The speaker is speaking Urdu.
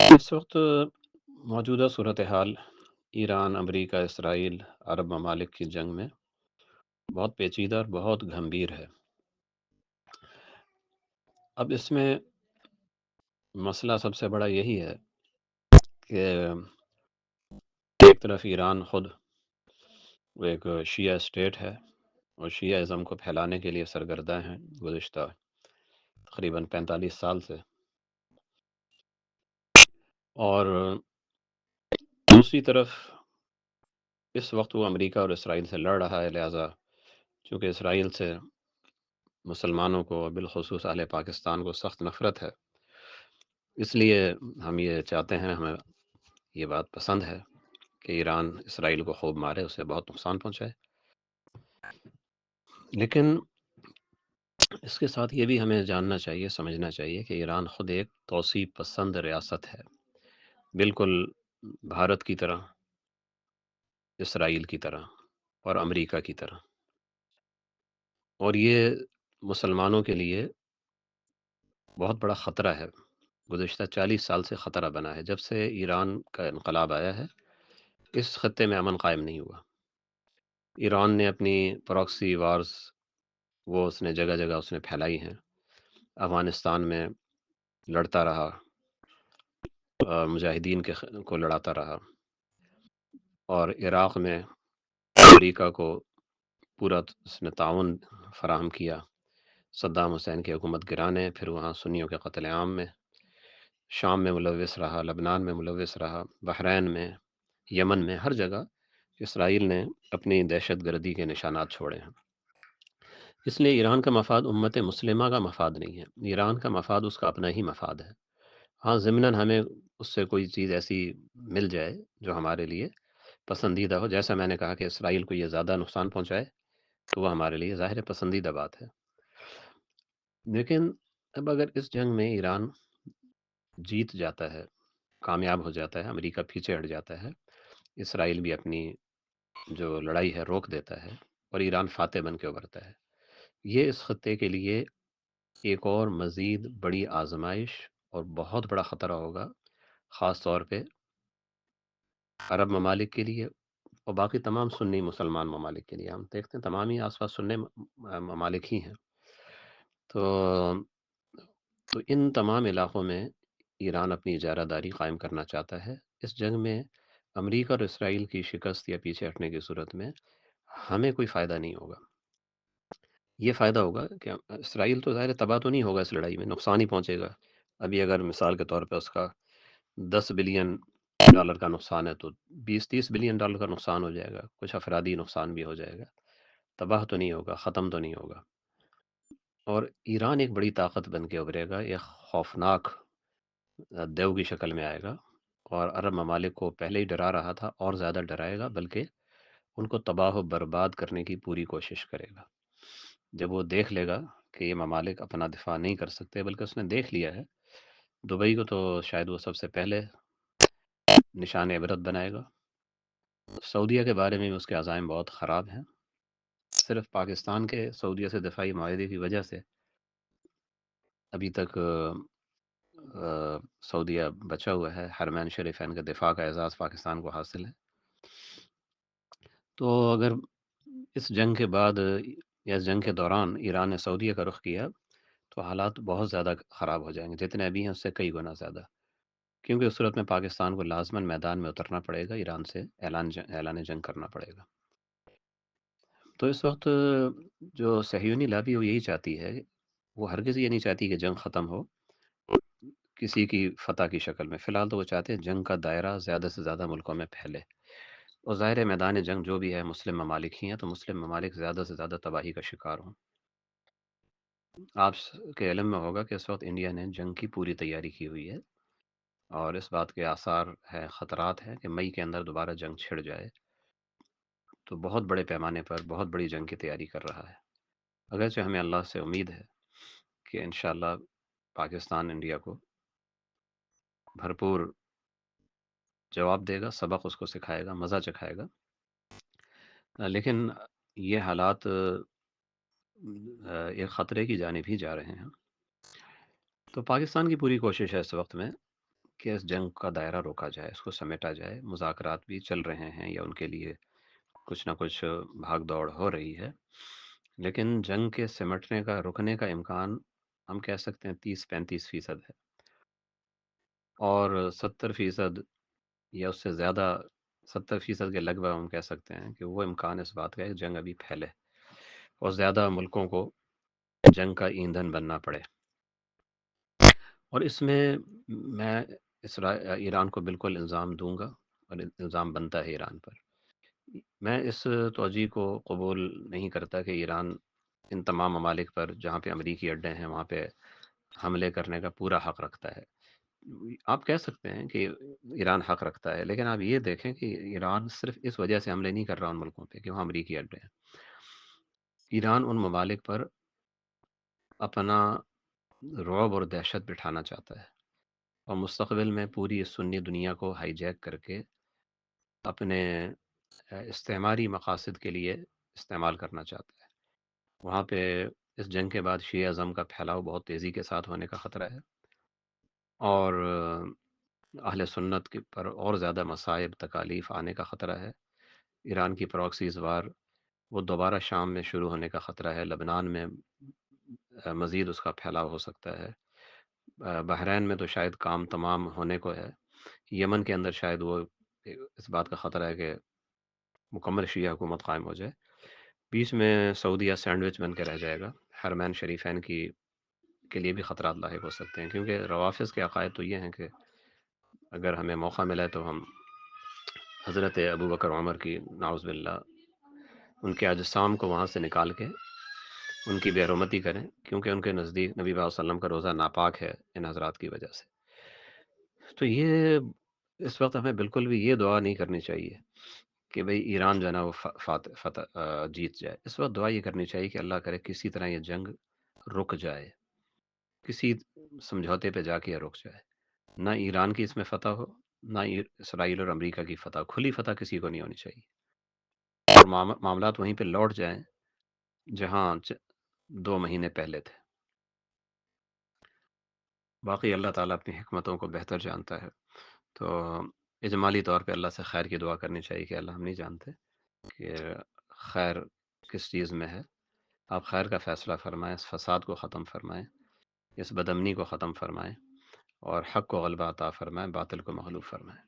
اس وقت موجودہ صورتحال ایران، امریکہ، اسرائیل، عرب ممالک کی جنگ میں بہت پیچیدہ اور بہت گھمبیر ہے۔ اب اس میں مسئلہ سب سے بڑا یہی ہے کہ ایک طرف ایران خود وہ ایک شیعہ اسٹیٹ ہے اور شیعہ ازم کو پھیلانے کے لیے سرگرداں ہیں گزشتہ تقریباً 45 سال سے، اور دوسری طرف اس وقت وہ امریکہ اور اسرائیل سے لڑ رہا ہے، لہٰذا چونکہ اسرائیل سے مسلمانوں کو بالخصوص اہل پاکستان کو سخت نفرت ہے، اس لیے ہم یہ چاہتے ہیں، ہمیں یہ بات پسند ہے کہ ایران اسرائیل کو خوب مارے، اسے بہت نقصان پہنچائے، لیکن اس کے ساتھ یہ بھی ہمیں جاننا چاہیے، سمجھنا چاہیے کہ ایران خود ایک توسیع پسند ریاست ہے، بالکل بھارت کی طرح، اسرائیل کی طرح اور امریکہ کی طرح، اور یہ مسلمانوں کے لیے بہت بڑا خطرہ ہے۔ گزشتہ 40 سال سے خطرہ بنا ہے، جب سے ایران کا انقلاب آیا ہے اس خطے میں امن قائم نہیں ہوا۔ ایران نے اپنی پراکسی وارز وہ اس نے جگہ جگہ اس نے پھیلائی ہیں، افغانستان میں لڑتا رہا، مجاہدین کو لڑاتا رہا، اور عراق میں امریکہ کو پورا اس نے تعاون فراہم کیا صدام حسین کی حکومت گرانے، پھر وہاں سنیوں کے قتل عام میں، شام میں ملوث رہا، لبنان میں ملوث رہا، بحرین میں، یمن میں، ہر جگہ اسرائیل نے اپنی دہشت گردی کے نشانات چھوڑے ہیں۔ اس لیے ایران کا مفاد امت مسلمہ کا مفاد نہیں ہے، ایران کا مفاد اس کا اپنا ہی مفاد ہے۔ ہاں ضمناً ہمیں اس سے کوئی چیز ایسی مل جائے جو ہمارے لیے پسندیدہ ہو، جیسا میں نے کہا کہ اسرائیل کو یہ زیادہ نقصان پہنچائے تو وہ ہمارے لیے ظاہر پسندیدہ بات ہے، لیکن اب اگر اس جنگ میں ایران جیت جاتا ہے، کامیاب ہو جاتا ہے، امریکہ پیچھے ہٹ جاتا ہے، اسرائیل بھی اپنی جو لڑائی ہے روک دیتا ہے اور ایران فاتح بن کے ابھرتا ہے، یہ اس خطے کے لیے ایک اور مزید بڑی آزمائش اور بہت بڑا خطرہ ہوگا، خاص طور پہ عرب ممالک کے لیے اور باقی تمام سنی مسلمان ممالک کے لیے۔ ہم دیکھتے ہیں تمام ہی آس پاس سنی ممالک ہی ہیں، تو ان تمام علاقوں میں ایران اپنی اجارہ داری قائم کرنا چاہتا ہے۔ اس جنگ میں امریکہ اور اسرائیل کی شکست یا پیچھے ہٹنے کی صورت میں ہمیں کوئی فائدہ نہیں ہوگا۔ یہ فائدہ ہوگا کہ اسرائیل تو ظاہر تباہ تو نہیں ہوگا، اس لڑائی میں نقصان ہی پہنچے گا۔ ابھی اگر مثال کے طور پہ اس کا $10 بلین کا نقصان ہے تو 20-30 بلین کا نقصان ہو جائے گا، کچھ افرادی نقصان بھی ہو جائے گا، تباہ تو نہیں ہوگا، ختم تو نہیں ہوگا۔ اور ایران ایک بڑی طاقت بن کے ابھرے گا، ایک خوفناک دیو کی شکل میں آئے گا، اور عرب ممالک کو پہلے ہی ڈرا رہا تھا اور زیادہ ڈرائے گا، بلکہ ان کو تباہ و برباد کرنے کی پوری کوشش کرے گا۔ جب وہ دیکھ لے گا کہ یہ ممالک اپنا دفاع نہیں کر سکتے، بلکہ اس نے دیکھ لیا ہے، دبئی کو تو شاید وہ سب سے پہلے نشان عبرت بنائے گا۔ سعودیہ کے بارے میں اس کے عزائم بہت خراب ہیں، صرف پاکستان کے سعودیہ سے دفاعی معاہدے کی وجہ سے ابھی تک سعودیہ بچا ہوا ہے، حرمین شریفین کا دفاع کا اعزاز پاکستان کو حاصل ہے۔ تو اگر اس جنگ کے بعد یا اس جنگ کے دوران ایران نے سعودیہ کا رخ کیا تو حالات بہت زیادہ خراب ہو جائیں گے، جتنے ابھی ہیں اس سے کئی گنا زیادہ، کیونکہ اس صورت میں پاکستان کو لازماً میدان میں اترنا پڑے گا، ایران سے اعلان جنگ کرنا پڑے گا۔ تو اس وقت جو صہیونی لابی وہ یہی چاہتی ہے، وہ ہرگز یہ نہیں چاہتی کہ جنگ ختم ہو کسی کی فتح کی شکل میں، فی الحال تو وہ چاہتے ہیں جنگ کا دائرہ زیادہ سے زیادہ ملکوں میں پھیلے، اور ظاہر میدان جنگ جو بھی ہے مسلم ممالک ہی ہیں، تو مسلم ممالک زیادہ سے زیادہ تباہی کا شکار ہوں۔ آپ کے علم میں ہوگا کہ اس وقت انڈیا نے جنگ کی پوری تیاری کی ہوئی ہے، اور اس بات کے آثار ہے، خطرات ہیں کہ مئی کے اندر دوبارہ جنگ چھڑ جائے، تو بہت بڑے پیمانے پر بہت بڑی جنگ کی تیاری کر رہا ہے۔ اگرچہ ہمیں اللہ سے امید ہے کہ انشاءاللہ پاکستان انڈیا کو بھرپور جواب دے گا، سبق اس کو سکھائے گا، مزہ چکھائے گا، لیکن یہ حالات ایک خطرے کی جانب ہی جا رہے ہیں۔ تو پاکستان کی پوری کوشش ہے اس وقت میں کہ اس جنگ کا دائرہ روکا جائے، اس کو سمیٹا جائے۔ مذاکرات بھی چل رہے ہیں یا ان کے لیے کچھ نہ کچھ بھاگ دوڑ ہو رہی ہے، لیکن جنگ کے سمٹنے کا، رکنے کا امکان ہم کہہ سکتے ہیں 30-35% ہے، اور 70% یا اس سے زیادہ، 70% کے لگ بھگ ہم کہہ سکتے ہیں کہ وہ امکان اس بات کا ہے کہ جنگ ابھی پھیلے اور زیادہ ملکوں کو جنگ کا ایندھن بننا پڑے۔ اور اس میں میں ایران کو بالکل الزام دوں گا، اور الزام بنتا ہے ایران پر۔ میں اس توجہ کو قبول نہیں کرتا کہ ایران ان تمام ممالک پر جہاں پہ امریکی اڈے ہیں وہاں پہ حملے کرنے کا پورا حق رکھتا ہے۔ آپ کہہ سکتے ہیں کہ ایران حق رکھتا ہے، لیکن آپ یہ دیکھیں کہ ایران صرف اس وجہ سے حملے نہیں کر رہا ان ملکوں پہ کہ وہاں امریکی اڈے ہیں۔ ایران ان ممالک پر اپنا رعب اور دہشت بٹھانا چاہتا ہے، اور مستقبل میں پوری سنی دنیا کو ہائی جیک کر کے اپنے استعماری مقاصد کے لیے استعمال کرنا چاہتا ہے۔ وہاں پہ اس جنگ کے بعد شیعہ ازم کا پھیلاؤ بہت تیزی کے ساتھ ہونے کا خطرہ ہے، اور اہل سنت کے پر اور زیادہ مصائب تکالیف آنے کا خطرہ ہے۔ ایران کی پراکسیز وار وہ دوبارہ شام میں شروع ہونے کا خطرہ ہے، لبنان میں مزید اس کا پھیلاؤ ہو سکتا ہے، بحرین میں تو شاید کام تمام ہونے کو ہے، یمن کے اندر شاید وہ اس بات کا خطرہ ہے کہ مکمل شیعہ حکومت قائم ہو جائے، بیچ میں سعودیہ سینڈوچ بن کے رہ جائے گا۔ حرمین شریفین کی کے لیے بھی خطرات لاحق ہو سکتے ہیں، کیونکہ روافظ کے عقائد تو یہ ہیں کہ اگر ہمیں موقع ملا تو ہم حضرت ابو بکر عمر کی، نعوذ باللہ، ان کے اجسام کو وہاں سے نکال کے ان کی بے حرمتی کریں، کیونکہ ان کے نزدیک نبی صلی اللہ علیہ وسلم کا روزہ ناپاک ہے ان حضرات کی وجہ سے۔ تو یہ اس وقت ہمیں بالکل بھی یہ دعا نہیں کرنی چاہیے کہ بھئی ایران جو ہے نا وہ فتح جیت جائے۔ اس وقت دعا یہ کرنی چاہیے کہ اللہ کرے کسی طرح یہ جنگ رک جائے، کسی سمجھوتے پہ جا کے یہ رک جائے، نہ ایران کی اس میں فتح ہو، نہ اسرائیل اور امریکہ کی فتح، کھلی فتح کسی کو نہیں ہونی چاہیے، اور معاملات وہیں پہ لوٹ جائیں جہاں 2 مہینے پہلے تھے۔ باقی اللہ تعالیٰ اپنی حکمتوں کو بہتر جانتا ہے، تو اجمالی طور پہ اللہ سے خیر کی دعا کرنی چاہیے کہ اللہ، ہم نہیں جانتے کہ خیر کس چیز میں ہے، آپ خیر کا فیصلہ فرمائیں، اس فساد کو ختم فرمائیں، اس بدامنی کو ختم فرمائیں، اور حق کو غلبہ عطا فرمائیں، باطل کو مغلوب فرمائیں۔